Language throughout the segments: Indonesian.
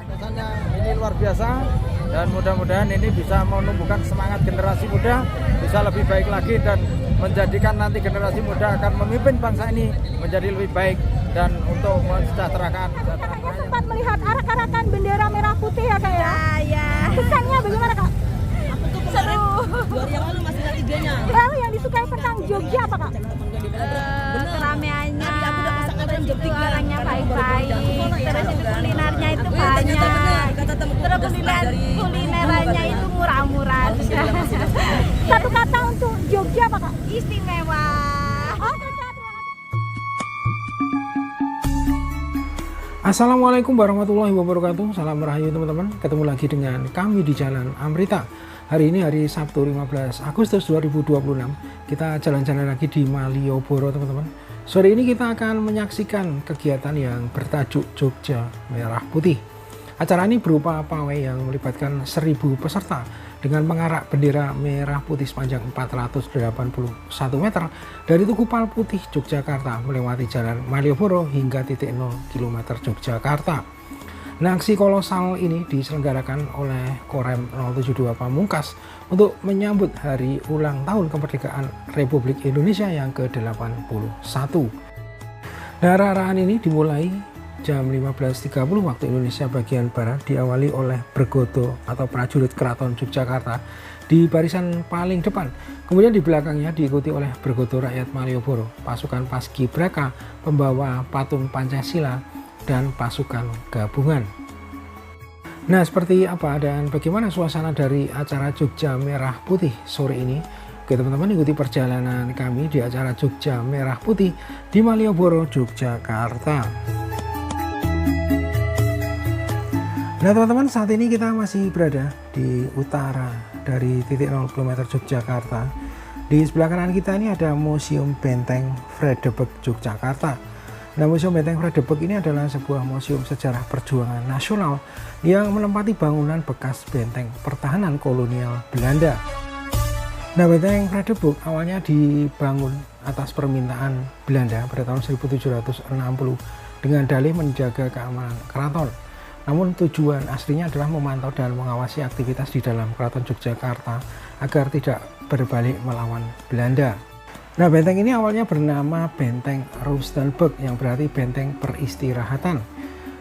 Kesannya ini luar biasa dan mudah-mudahan ini bisa menumbuhkan semangat generasi muda bisa lebih baik lagi dan menjadikan nanti generasi muda akan memimpin bangsa ini menjadi lebih baik dan untuk mensejahterakan. Kakaknya sempat melihat arak-arakan bendera merah putih ya kak ya? Iya. Kesannya bagaimana kak? Seru. 2 hari yang lalu masih lihat IG-nya. Lalu yang disukai tentang Jogja apa kak? Keramaiannya, terus itu ya. orangnya baik-baik, terus itu kulinernya itu banyak, terus kulinerannya itu murah-murah. Satu kata untuk Jogja apa kak? Istimewa. Assalamualaikum warahmatullahi wabarakatuh. Salam rahayu teman-teman. Ketemu lagi dengan kami di Jalan Amrita. Hari ini hari Sabtu 15 Agustus 2026. Kita jalan-jalan lagi di Malioboro teman-teman. Sore ini kita akan menyaksikan kegiatan yang bertajuk Jogja Merah Putih. Acara ini berupa pawai yang melibatkan 1000 peserta dengan mengarak bendera merah putih sepanjang 481 meter dari Tugu Palputih Yogyakarta melewati Jalan Malioboro hingga titik 0 km Yogyakarta. Nah, aksi kolosal ini diselenggarakan oleh Korem 072 Pamungkas untuk menyambut hari ulang tahun kemerdekaan Republik Indonesia yang ke-81. Nah, arahan ini dimulai jam 15.30 waktu Indonesia bagian Barat, diawali oleh bergodo atau prajurit Keraton Yogyakarta di barisan paling depan. Kemudian di belakangnya diikuti oleh bergodo rakyat Malioboro, pasukan Paskibraka, pembawa patung Pancasila, dan pasukan gabungan. Nah, seperti apa dan bagaimana suasana dari acara Jogja Merah Putih sore ini? Oke teman-teman, ikuti perjalanan kami di acara Jogja Merah Putih di Malioboro, Yogyakarta. Nah teman-teman, saat ini kita masih berada di utara dari titik 0 km Yogyakarta. Di sebelah kanan kita ini ada Museum Benteng Vredebek Yogyakarta. Nah, Museum Benteng Vredebek ini adalah sebuah museum sejarah perjuangan nasional yang menempati bangunan bekas benteng pertahanan kolonial Belanda. Nah, Benteng Vredebek awalnya dibangun atas permintaan Belanda pada tahun 1760 dengan dalih menjaga keamanan keraton. Namun tujuan aslinya adalah memantau dan mengawasi aktivitas di dalam Keraton Yogyakarta agar tidak berbalik melawan Belanda. Nah, benteng ini awalnya bernama Benteng Rustenburg yang berarti benteng peristirahatan.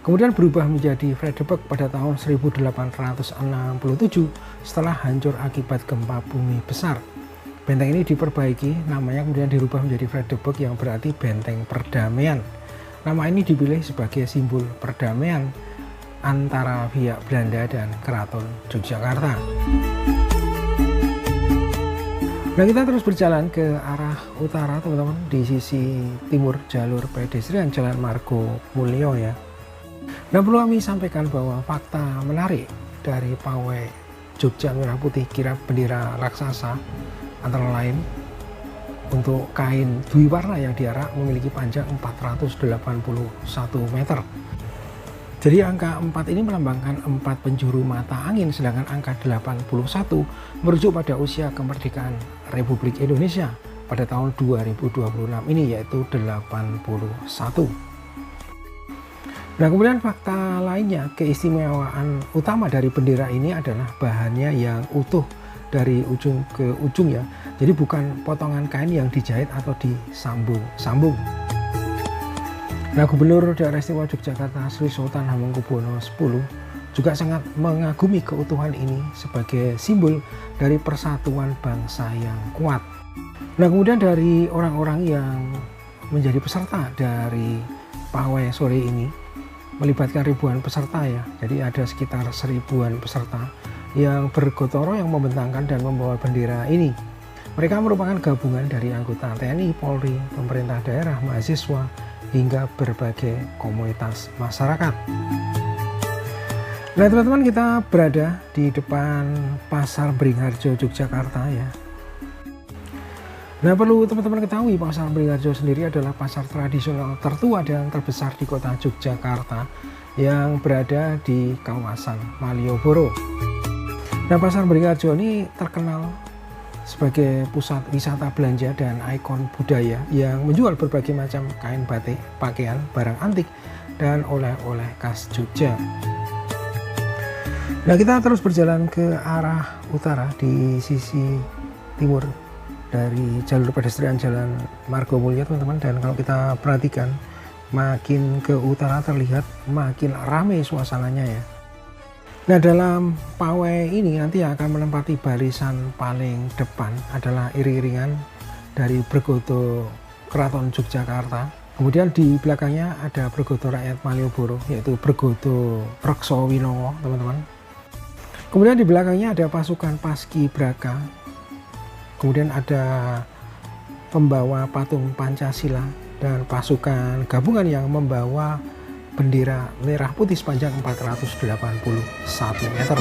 Kemudian berubah menjadi Vredebek pada tahun 1867 setelah hancur akibat gempa bumi besar. Benteng ini diperbaiki, namanya kemudian dirubah menjadi Vredebek yang berarti benteng perdamaian. Nama ini dipilih sebagai simbol perdamaian antara pihak Belanda dan Keraton Yogyakarta. Nah, kita terus berjalan ke arah utara teman-teman, di sisi timur jalur pedestrian Jalan Margo Mulyo ya. Nah, perlu kami sampaikan bahwa fakta menarik dari pawai Jogja Merah Putih kirap bendera raksasa antara lain untuk kain dwi warna yang diarak memiliki panjang 481 meter. Jadi angka 4 ini melambangkan 4 penjuru mata angin, sedangkan angka 81 merujuk pada usia kemerdekaan Republik Indonesia pada tahun 2026 ini, yaitu 81. Nah, kemudian fakta lainnya, keistimewaan utama dari bendera ini adalah bahannya yang utuh dari ujung ke ujung ya. Jadi bukan potongan kain yang dijahit atau disambung-sambung. Nah, Gubernur Daerah Istimewa Yogyakarta Sri Sultan Hamengkubuwono X juga sangat mengagumi keutuhan ini sebagai simbol dari persatuan bangsa yang kuat. Nah, kemudian dari orang-orang yang menjadi peserta dari pawai sore ini melibatkan ribuan peserta ya. Jadi ada sekitar 1000-an peserta yang bergotong royong membentangkan dan membawa bendera ini. Mereka merupakan gabungan dari anggota TNI, Polri, pemerintah daerah, mahasiswa, hingga berbagai komunitas masyarakat. Nah teman-teman, kita berada di depan Pasar Beringharjo Yogyakarta ya. Nah, perlu teman-teman ketahui, Pasar Beringharjo sendiri adalah pasar tradisional tertua dan terbesar di kota Yogyakarta yang berada di kawasan Malioboro. Nah, Pasar Beringharjo ini terkenal sebagai pusat wisata belanja dan ikon budaya yang menjual berbagai macam kain batik, pakaian, barang antik, dan oleh-oleh khas Jogja. Nah, kita terus berjalan ke arah utara di sisi timur dari jalur pedestrian Jalan Margomulyo, teman-teman. Dan kalau kita perhatikan, makin ke utara terlihat makin ramai suasananya ya. Nah, dalam pawai ini nanti akan menempati barisan paling depan adalah iring-iringan dari Bergodo Keraton Yogyakarta. Kemudian di belakangnya ada Bergodo Rakyat Malioboro, yaitu Bergodo Reksowinowo, teman-teman. Kemudian di belakangnya ada pasukan Paskibraka. Kemudian ada pembawa patung Pancasila dan pasukan gabungan yang membawa bendera merah putih sepanjang 481 meter.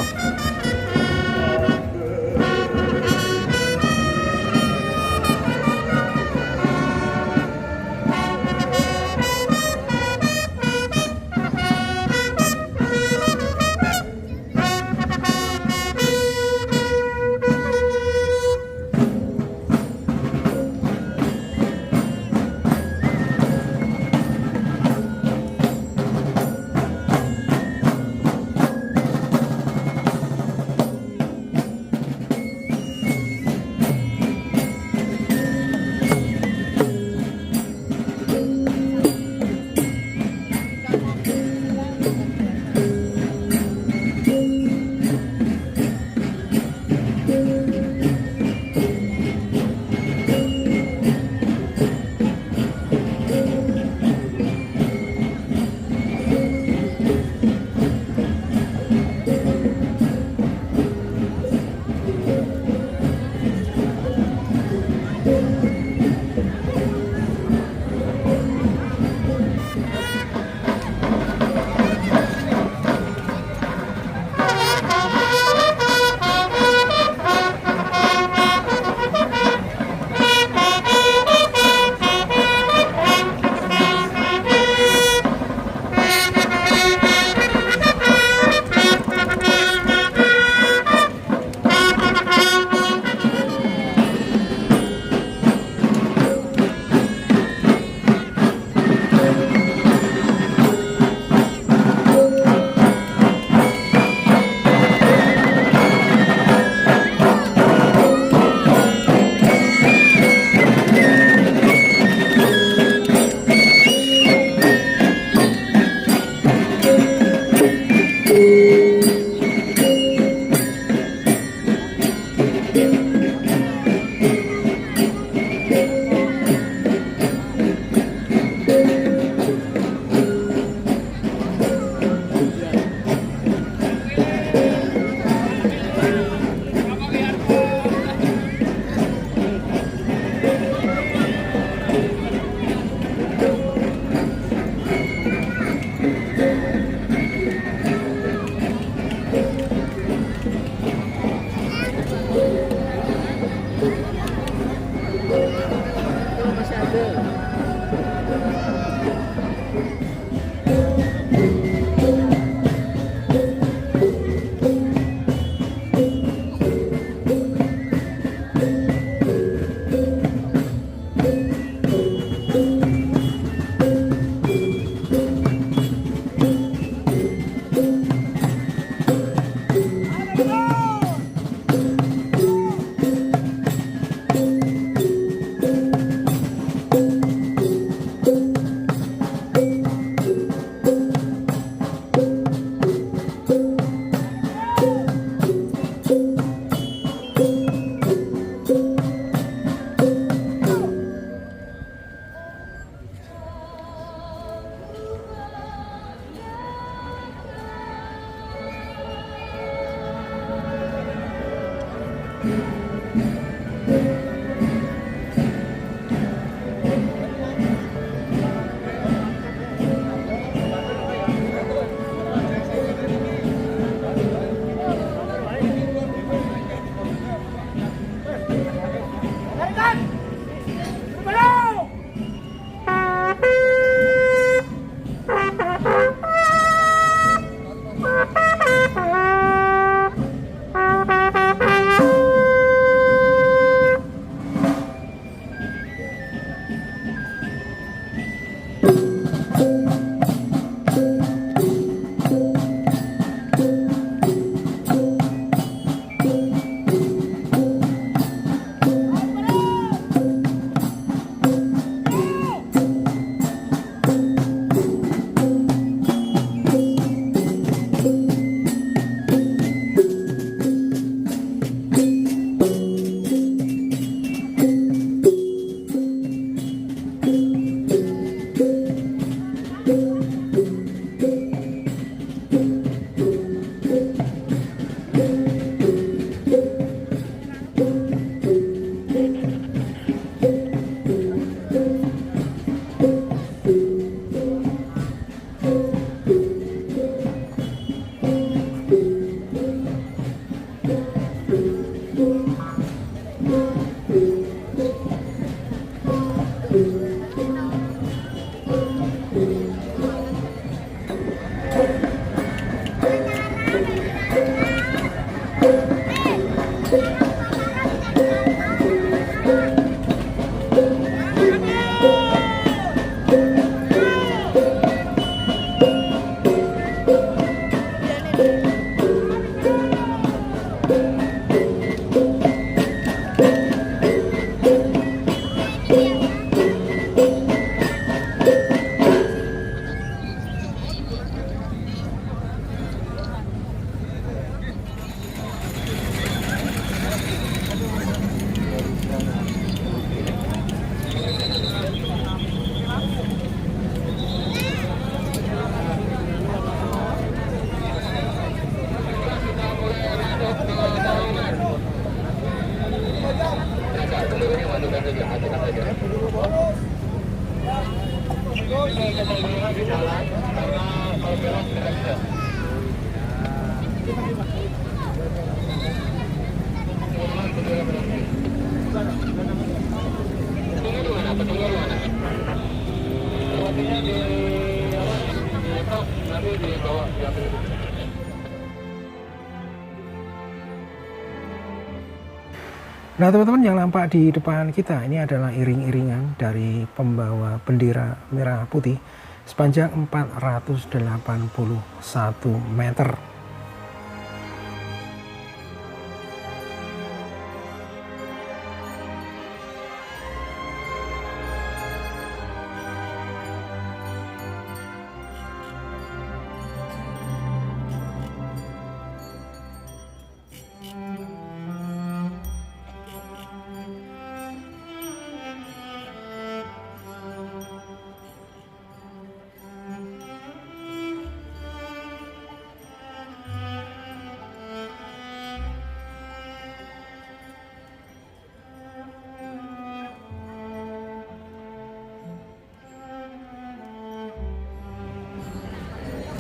Nah teman-teman, yang nampak di depan kita ini adalah iring-iringan dari pembawa bendera merah putih sepanjang 481 meter.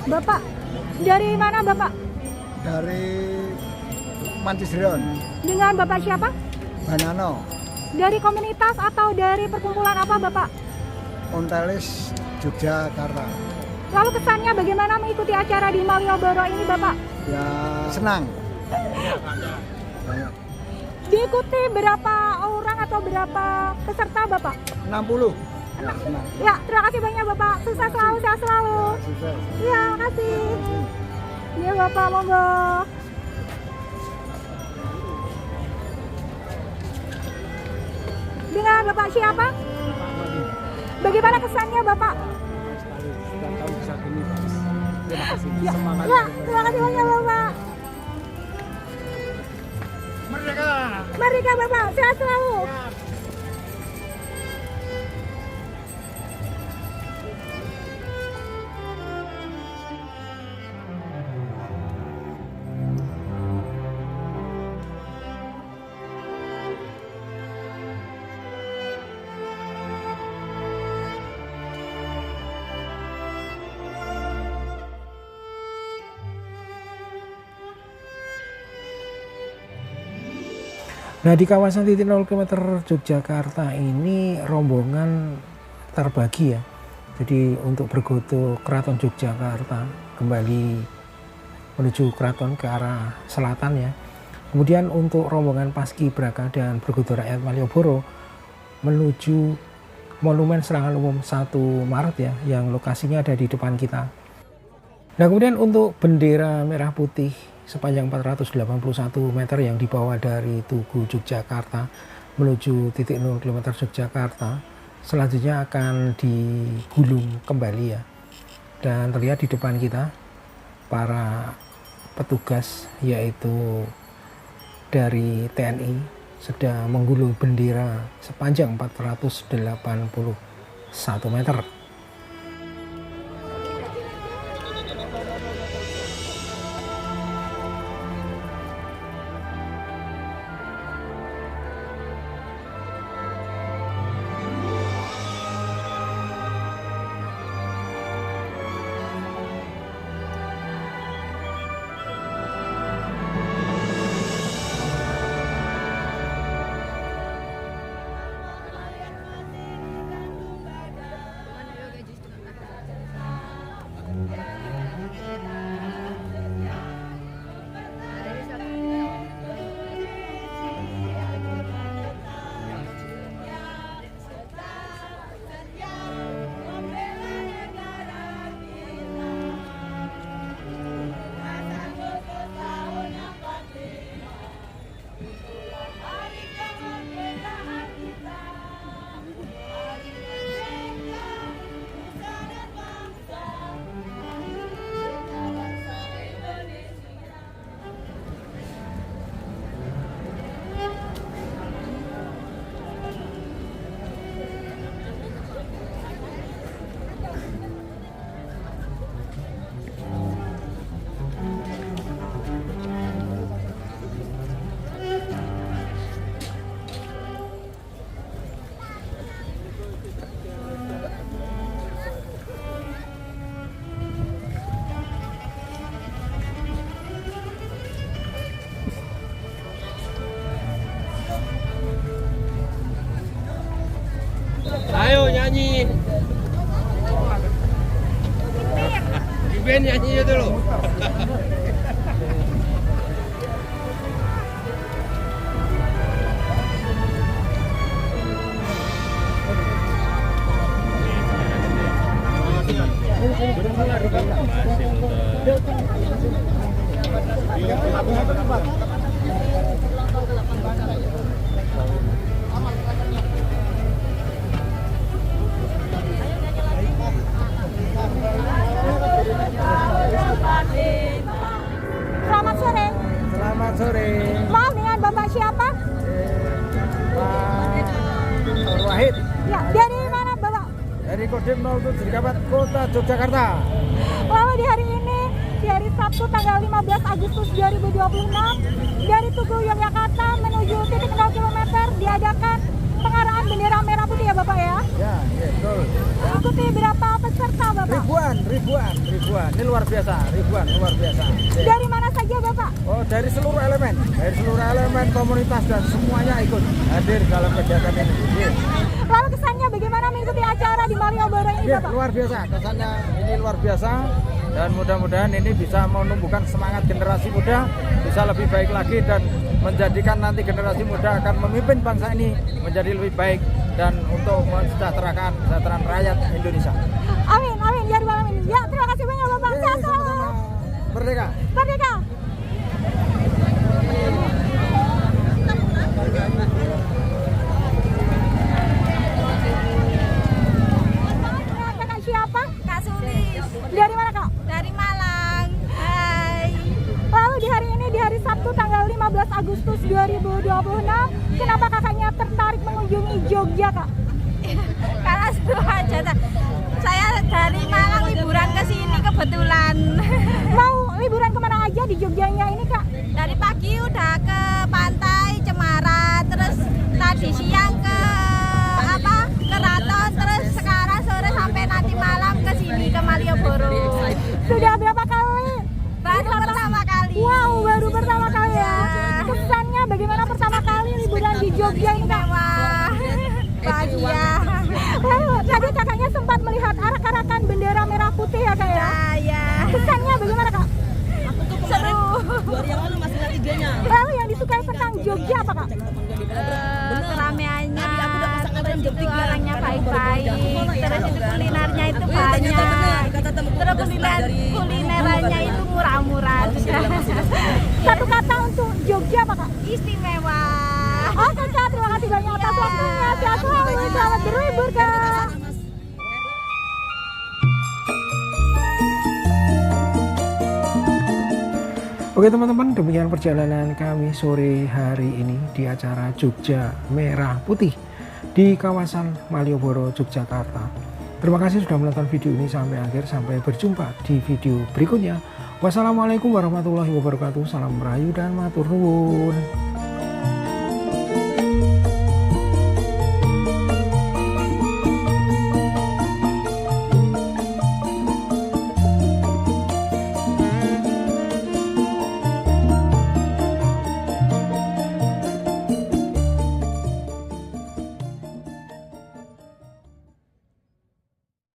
Bapak, dari mana Bapak? Dari Mancisrion, Dengan Bapak siapa? Banano, Dari komunitas atau dari perkumpulan apa Bapak? Ontelis, Yogyakarta. Lalu kesannya bagaimana mengikuti acara di Malioboro ini Bapak? Ya senang. Banyak. Diikuti berapa orang atau berapa peserta Bapak? 60. Ya senang. Ya, terima kasih banyak Bapak. Sukses selalu, sehat selalu. Sukses. Iya, makasih. Iya Bapak, monggo. Dengan Bapak siapa? Bagaimana kesannya Bapak? Ya, ya, terima kasih banyak Bapak. Merdeka. Merdeka Bapak, sehat selalu. Nah di kawasan titik 0 km Yogyakarta ini rombongan terbagi ya. Jadi untuk bergoto Keraton Yogyakarta kembali menuju keraton ke arah selatan ya. Kemudian untuk rombongan Paskibraka dan bergoto rakyat Malioboro menuju Monumen Serangan Umum 1 Maret ya, yang lokasinya ada di depan kita. Nah kemudian untuk bendera merah putih sepanjang 481 meter yang dibawa dari Tugu Yogyakarta menuju titik 0 km Yogyakarta selanjutnya akan digulung kembali ya. Dan terlihat di depan kita para petugas yaitu dari TNI sedang menggulung bendera sepanjang 481 meter. nyanyi. Iben nyanyi itu loh. Selamat sore. Selamat sore. Maaf, dengan Bapak siapa? Pak Wahid Ya, dari mana Bapak? dari Kodim 07 Kota Yogyakarta. Lalu di hari ini, di hari Sabtu tanggal 15 Agustus 2026, dari Tugu Yogyakarta menuju titik 0 km diadakan pengarahan bendera merah putih ya Bapak ya? Ya, betul. Ikuti berapa peserta Bapak? Ribuan. Ini luar biasa, luar biasa. Dari mana saja Bapak? Oh, dari seluruh elemen komunitas dan semuanya ikut hadir dalam kegiatan ini. Iya. Lalu kesannya bagaimana mengikuti acara di Malioboro ini Iya, Bapak? luar biasa. Kesannya ini luar biasa dan mudah-mudahan ini bisa menumbuhkan semangat generasi muda bisa lebih baik lagi dan menjadikan nanti generasi muda akan memimpin bangsa ini menjadi lebih baik dan untuk mensejahterakan kesejahteraan rakyat Indonesia. Amin, ya Rabbal alamin. Ya, terima kasih banyak Bapak. Iya, Sehat selalu. sama-sama. Merdeka. Merdeka. Kakak siapa? Kak Sulis Dari mana Kak? dari Malang. Hai. Lalu di hari ini, di hari Sabtu tanggal 15 Agustus 2026, kenapa kakaknya tertarik mengunjungi Jogja Kak? Karena seru aja. Saya dari Malang liburan ke sini kebetulan. Mau liburan kemana aja di Jogjanya ini Kak? Dari pagi udah ke pantai Cemara, terus tadi siang ke Keraton, terus sekarang sore sampai nanti malam ke sini ke Malioboro. Sudah berapa kali? Baru pertama kali. Wow, baru pertama kali ya. Kesannya bagaimana pertama kali liburan di Jogja ini Kak? Wah, bahagia. Lalu tadi kakaknya sempat melihat arak-arakan bendera merah putih ya Kak ya? Ya. Kesannya bagaimana Kak? Seru. Lalu yang disukai tentang Jogja apa Kak? Keramaiannya, terus itu orangnya baik-baik, terus itu kulinernya itu banyak, terus kulinerannya itu murah-murah. Satu kata untuk Jogja apa Kak? Istimewa. Oke Kak, terima kasih banyak atas waktunya. Sehat selalu, selamat berlibur Kak. Oke teman-teman, demikian perjalanan kami sore hari ini di acara Jogja Merah Putih di kawasan Malioboro, Yogyakarta. Terima kasih sudah menonton video ini sampai akhir. Sampai berjumpa di video berikutnya. Wassalamualaikum warahmatullahi wabarakatuh. Salam merayu dan matur nuwun.